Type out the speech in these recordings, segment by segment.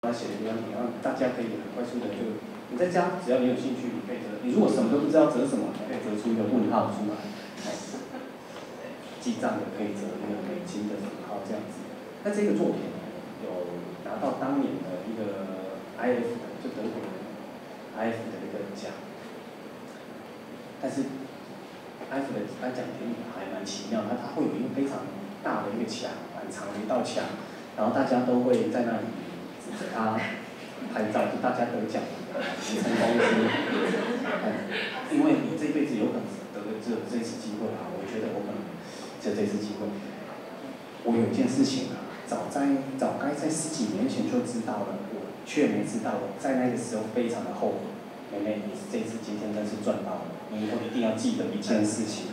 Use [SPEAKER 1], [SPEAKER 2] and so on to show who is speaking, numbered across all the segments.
[SPEAKER 1] 他写的一个问题，让大家可以很快速的就，你在家只要你有兴趣，你可以折。你如果什么都不知道折什么，你可以折出一个问号出来。记账的可以折那个美金的符号这样子。那这个作品有拿到当年的一个 IF 的，就德国的 IF 的一个奖。但是 IF 的颁奖典礼还蛮奇妙的，它会有一个非常大的一个墙，很长的一道墙，然后大家都会在那里指着它拍照，就大家得奖名成公司。因为你这辈子有可能只有这次机会啊，我觉得我可能只有这次机会。我有一件事情啊，早该在10几年前就知道了，我却没知道，我在那个时候非常的后悔。妹妹，你这次今天真是赚到了，你以后一定要记得一件事情。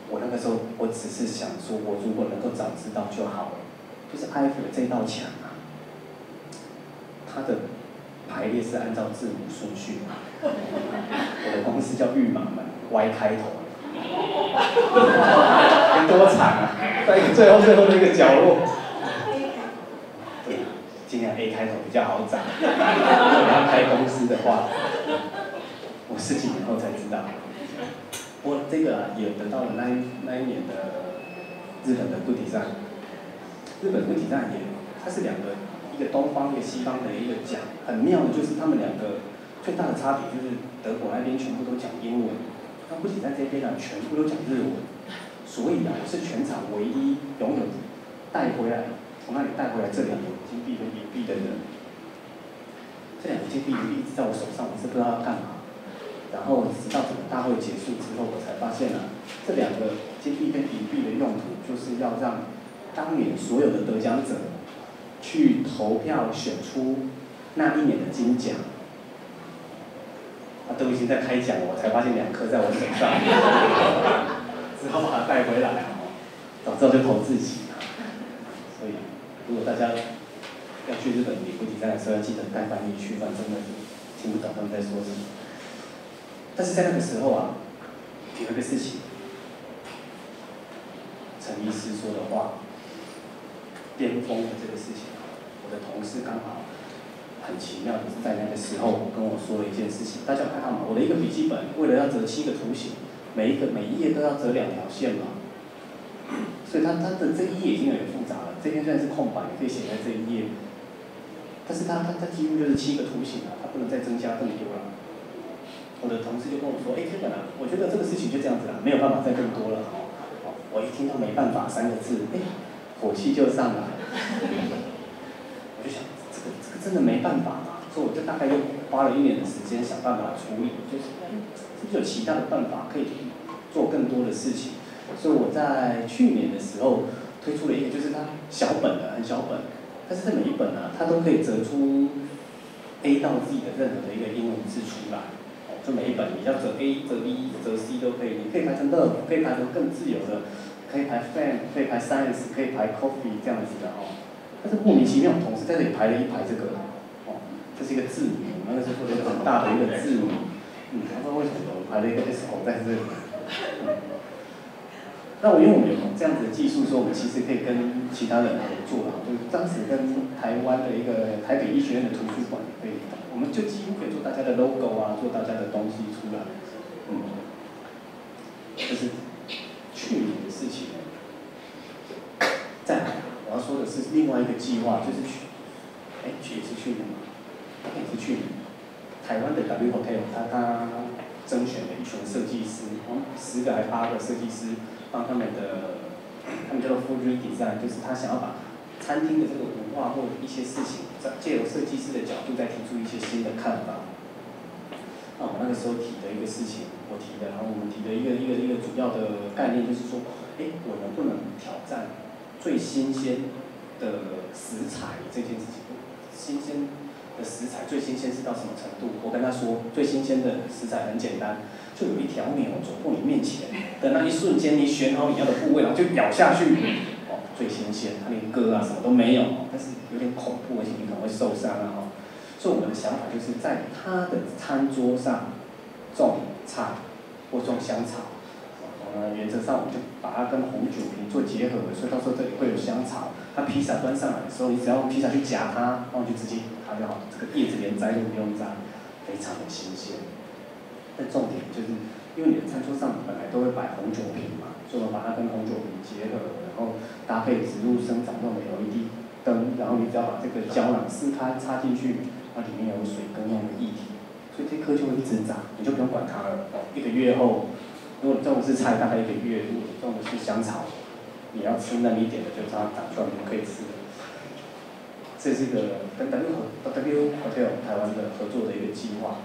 [SPEAKER 1] 我那个时候，我只是想说，我如果能够早知道就好了。就是 IF 的这道墙啊，它的排列是按照字母顺序。我的公司叫御马门 ，Y 开头，有多惨啊！在最后的一个角落。对，尽量 A 开头比较好找。如果你要开公司的话，我10几年后才知道。不过这个啊，也得到了那一年的日本的Good Design。日本Good Design它是一个东方一个西方的一个奖，很妙的就是他们两个最大的差别就是德国那边全部都讲英文，那Good Design这边啊全部都讲日文，所以啊我是全场唯一拥有带回来从那里带回来这2个金币跟银币的人。这2个金币银币一直在我手上，我是不知道要干嘛。然后直到整个大会结束之后，我才发现啊，这2个金币跟银币的用途就是要让当年所有的得奖者去投票选出那一年的金奖。都已经在开奖了，我才发现2颗在我手上，只好把它带回来。早知道就投自己。所以，如果大家要去日本领Good Design的时候，要记得带翻译去，不然真的听不懂他们在说什么。但是在那个时候啊，有一个事情，陈医师说的话，巅峰的这个事情，我的同事刚好很奇妙的是在那个时候跟我说了一件事情。大家有看到吗？我的一个笔记本为了要折7个图形，每一页都要折2条线嘛，所以它的这一页已经有点复杂了。这边虽然是空白，你可以写在这一页，但是它几乎就是7个图形了，它不能再增加更多了。我的同事就跟我说：“这个呢，我觉得这个事情就这样子啦，没有办法再更多了。”我一听到没办法3个字，火气就上来。我就想，这个真的没办法嘛？所以我就大概又花了1年的时间想办法处理，就是是不是有其他的办法可以做更多的事情？所以我在去年的时候推出了一个，就是它小本的，很小本，但是这每一本啊，它都可以折出 A 到 Z 的任何的一个英文字出来。就每一本你要折 A、折 B、折 C 都可以，你可以排成Love，可以排成更自由的，可以排 Fan， 可以排 Science， 可以排 Coffee 这样子的但是莫名其妙，同时在这里排了一排这个这是一个字母，那个是做了一个很大的一个字母，不知道为什么我排了一个 S 口在这里。那因为我们有这样子的技术，说我们其实可以跟其他人合作就是当时跟台湾的一个台北医学院的图书馆也可以。我们就几乎可以做大家的 logo 啊，做大家的东西出来。这是去年的事情。再来，我要说的是另外一个计划，就是也是去年嘛，也是去年，台湾的 W Hotel 他征选了一群设计师，10个还8个设计师，帮他们叫做 full redesign， 就是他想要把餐厅的这个文化或一些事情，借由设计师的角度再提出一些新的看法。那我那个时候提的一个事情，然后我们提的一个主要的概念就是说，我能不能挑战最新鲜的食材这件事情？新鲜的食材最新鲜是到什么程度？我跟他说，最新鲜的食材很简单，就有一条牛走过你面前的那一瞬间，你选好你要的部位，然后就咬下去。最新鲜，它连割啊什么都没有，但是有点恐怖，而且你可能会受伤所以我们的想法就是在他的餐桌上种菜或种香草，原则上我们就把它跟红酒瓶做结合，所以到时候这里会有香草。它披萨端上来的时候，你只要用披萨去夹它，然后就直接它就好，这个叶子连摘都不用摘，非常的新鲜。但重点就是，因为你的餐桌上本来都会摆红酒瓶嘛，所以我们把它跟红酒瓶结合，然后搭配植物生长那种 LED 灯，然后你只要把这个胶囊撕开插进去，它里面有水跟那样的液体，所以这颗就会一直长，你就不用管它了。1个月后，如果你种的是菜，大概1个月；如果你种的是香草，你要吃嫩一点的，就让它长出来，你就可以吃了。这是一个跟 W Hotel 台湾的合作的一个计划。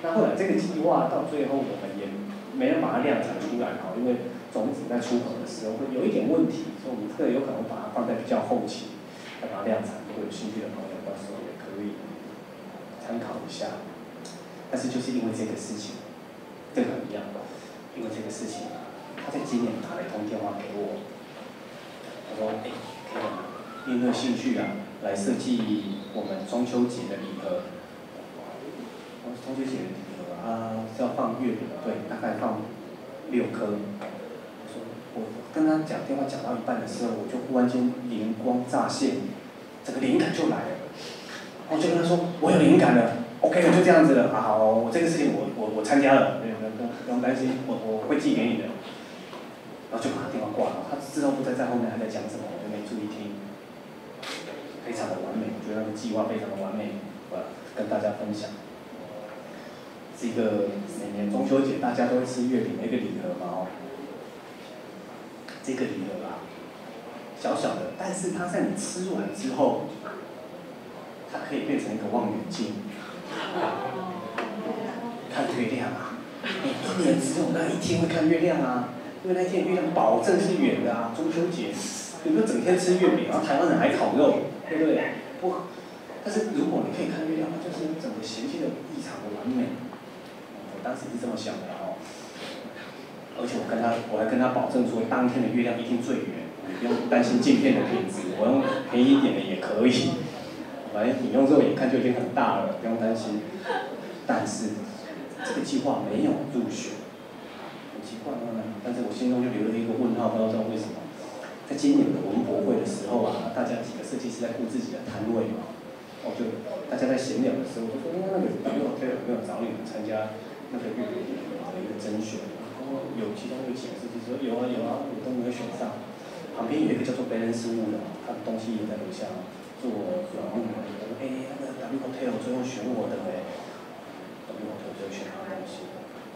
[SPEAKER 1] 那后来这个计划到最后我们也没有把它量产出来因为种子在出口的时候会有一点问题，所以我们这个有可能把它放在比较后期，再把它量产。如果有兴趣的朋友，到时候也可以参考一下。但是就是因为这个事情，这个很一样，因为这个事情他在今年打了一通电话给我，他说：“可以吗？你有没有兴趣来设计我们中秋节的礼盒？”中秋节的礼盒是要放月饼，对，大概放6颗。我跟他电话讲到一半的时候，我就忽然间灵光乍现，整个灵感就来了。我就跟他说：“我有灵感了 ，OK 了，就这样子了。好，我这个事情我参加了，不用担心，我会寄给你的。”然后就把他电话挂了。他知道不在后面还在讲什么，我就没注意听。非常的完美，我觉得那个计划非常的完美，跟大家分享。是一个每年中秋节大家都会吃月饼的一个礼盒嘛这个礼盒小小的，但是它在你吃完之后，它可以变成一个望远镜，看月亮你1年只有那1天会看月亮因为那天月亮保证是圆的中秋节，有没有整天吃月饼，然后台湾人还烤肉，对不对？但是如果你可以看月亮，那就是整个衔接的异常的完美。我当时是这么想的而且我还跟他保证说，当天的月亮一定最圆，你不用担心镜片的品质，我用便宜一点的也可以。反正你用肉眼看就已经很大了，不用担心。但是这个计划没有入选，很奇怪但是我心中就留了一个问号，不知道为什么。在今年的文博会的时候大家几个设计师在顾自己的摊位就大家在闲聊的时候，就说那个有没有找你们参加那个月饼的一个甄选？其中有几个设计师说有我都没有选上。旁边有一个叫做 Balance 物的，他的东西也在楼下做软木的，他说那个 W Hotel 最后选我的W Hotel 最后选他的东西，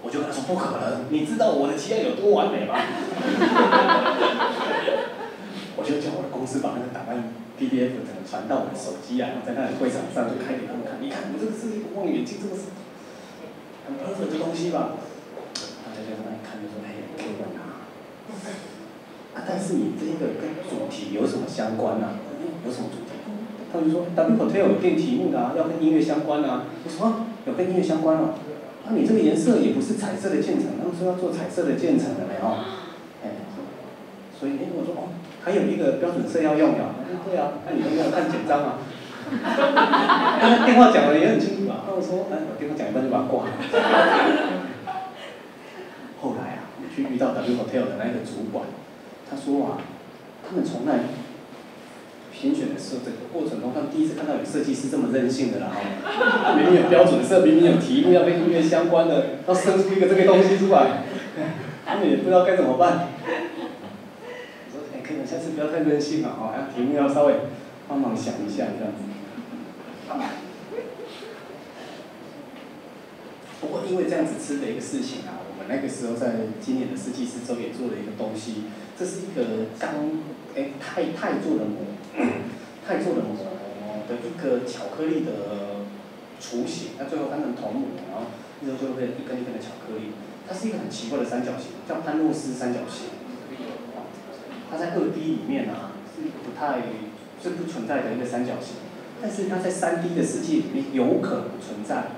[SPEAKER 1] 我就跟他说不可能，你知道我的提案有多完美吗？我就叫我的公司把那个档案 PDF 整个传到我的手机然后在那里会场上就开给他们看，你看我这个是一个望远镜，这个是很 perfect 的东西吧？大家就在那里看就说可以问但是你这个跟主题有什么相关有什么主题？他就说 W Hotel 有定题目的要跟音乐相关我说有跟音乐相关你这个颜色也不是彩色的渐层，他们说要做彩色的渐层的所以我说还有一个标准色要用对那你都没有看简章他电话讲的也很清楚那我说我电话讲一半就把它挂了。后来我去遇到 W Hotel 的那个主管，他说他们从来评选的时候，整个过程中，他们第一次看到有设计师这么任性的明明有标准色，明明有题目要跟音乐相关的，要生出一个这个东西出来，他们也不知道该怎么办。我说可以，下次不要太任性题目要稍微帮忙想一下这样子。不过因为这样子吃的一个事情我们那个时候在今年的设计师周也做了一个东西，这是一个钛做的膜的一个巧克力的雏形，那最后翻成铜模，然后之后就会一根一根的巧克力。它是一个很奇怪的三角形，叫潘诺斯三角形。它在2D 里面是不存在的一个三角形，但是它在3D 的世界里面有可能存在。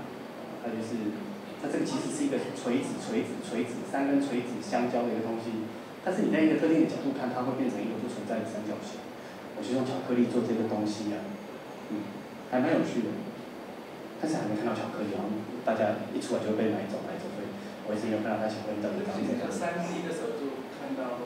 [SPEAKER 1] 它这个其实是一个锤子3根锤子相交的一个东西，但是你在一个特定的角度看，它会变成一个不存在的三角形。我就用巧克力做这个东西还蛮有趣的。但是还没看到巧克力大家一出来就被买走，所以我一直没有看到它想跟到底长怎样。
[SPEAKER 2] 3D 的时候就看到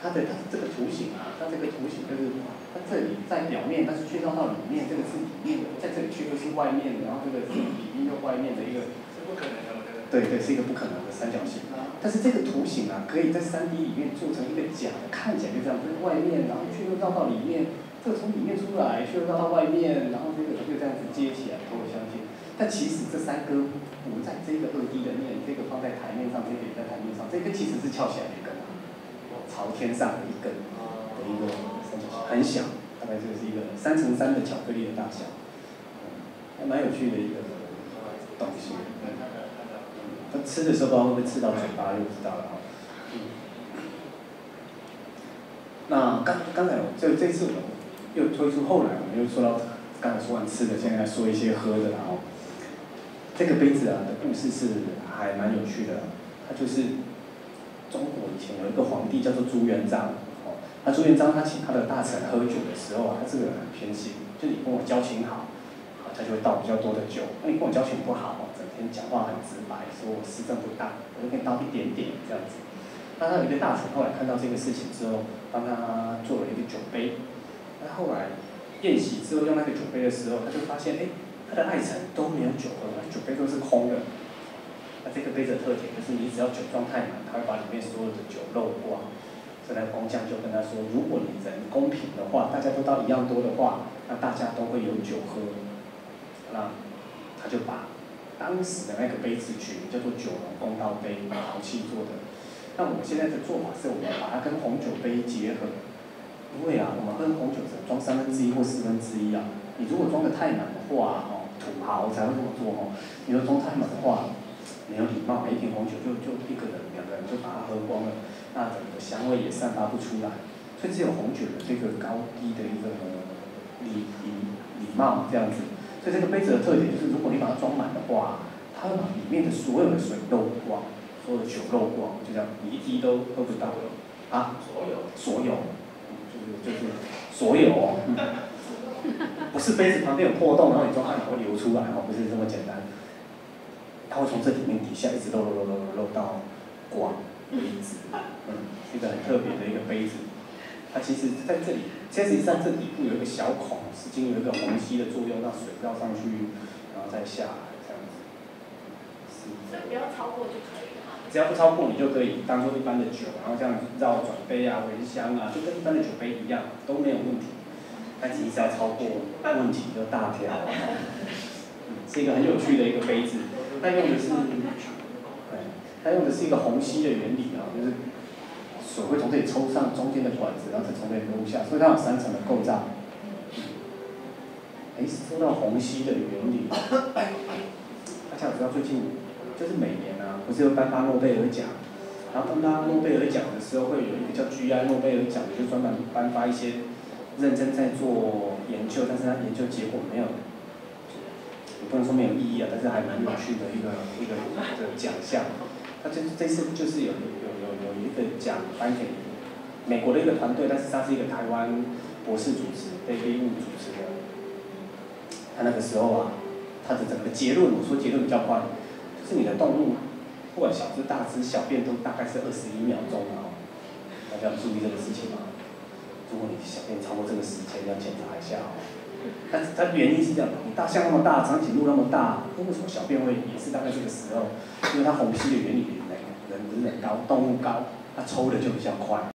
[SPEAKER 1] 它这个图形啊，它这个图形就是它这里在表面，但是去到里面，这个是里面的，在这里去又是外面的，然后这个是里面又外面的一个。
[SPEAKER 2] 是不可能的，我觉得。
[SPEAKER 1] 对，是一个不可能的三角形。但是这个图形啊，可以在3D 里面做成一个假的，看起来就这样，就是外面，然后却又绕到里面，这个从里面出来，却又绕到外面，然后这个就这样子接起来，投我相信。但其实这3根不在这个2D 的面，这个放在台面上，这个也在台面上，这个其实是翘起来的一根啊，朝天上的一根的一个三角形，很小，大概就是一个3×3的巧克力的大小，还蛮有趣的一个东西。他吃的时候不知道会不会吃到嘴巴，就不知道了。那刚才这次我们又推出，后来我们又说到刚才说完吃的，现在说一些喝的，然后这个杯子啊的故事是还蛮有趣的，它就是中国以前有一个皇帝叫做朱元璋，那朱元璋他请他的大臣喝酒的时候啊，他这个人很偏心，就你跟我交情好，他就会倒比较多的酒；那你跟我交情不好，整天讲话很直白，说我施政不当，我就给你倒一点点这样子。那他有一个大臣后来看到这个事情之后，帮他做了一个酒杯。那后来宴席之后用那个酒杯的时候，他就发现，他的爱臣都没有酒喝，酒杯都是空的。那这个杯子的特点就是，你只要酒装太满，他会把里面所有的酒漏光。所以那工匠就跟他说，如果你人公平的话，大家都倒一样多的话，那大家都会有酒喝。那他就把当时的那个杯子取名叫做九龙公道杯，陶器做的。那我们现在的做法是，我们把它跟红酒杯结合，因为啊，我们喝红酒只能装1/3或1/4啊。你如果装得太满的话，土豪才会这么做哦。你说装太满的话，没有礼貌，一瓶红酒就1个人、2个人就把它喝光了，那整个香味也散发不出来。所以只有红酒的这个高低的一个礼貌这样子。所以这个杯子的特点就是，如果你把它装满的话，它会把里面的所有的水漏光。所有的酒漏光，就这样，你一滴都喝不到啊！所有，就是所有哦，不是杯子旁边有破洞，然后你装它会流出来哦，不是这么简单。它会从这里面底下一直漏到光为止，是一个很特别的一个杯子。它其实在这里，实际上这底部有一个小孔，是经由一个虹吸的作用，让水绕上去，然后再下来这样子。
[SPEAKER 3] 所以不要超过就可以了。
[SPEAKER 1] 只要不超过，你就可以当做一般的酒，然后这样绕转杯啊、闻香啊，就跟一般的酒杯一样，都没有问题。但只要超过，问题就大条了。是一个很有趣的一个杯子，它用的是一个虹吸的原理啊，就是水会从这里抽上中间的管子，然后再从这里流下，所以它有3层的构造。说到虹吸的原理，大家知道最近就是每年啊，不是有颁发诺贝尔奖，然后颁发诺贝尔奖的时候会有一个叫 GI 诺贝尔奖的，就专门颁发一些认真在做研究，但是他研究结果没有，也不能说没有意义啊，但是还蛮有趣的一个奖项。他这次就是有一个奖颁给美国的一个团队，但是他是一个台湾博士主持，David Wu 主持的。他那个时候啊，他的整个结论，我说结论比较快，就是你的动物，不管小只大只，小便都大概是21秒钟啊，大家要注意这个事情啊。如果你小便超过这个时间，要检查一下哦。但是它原因是这样的，你大象那么大，长颈鹿那么大，为什么小便会也是大概这个时候？因为它虹吸的原理，人不是人高，动物高，它抽的就比较快。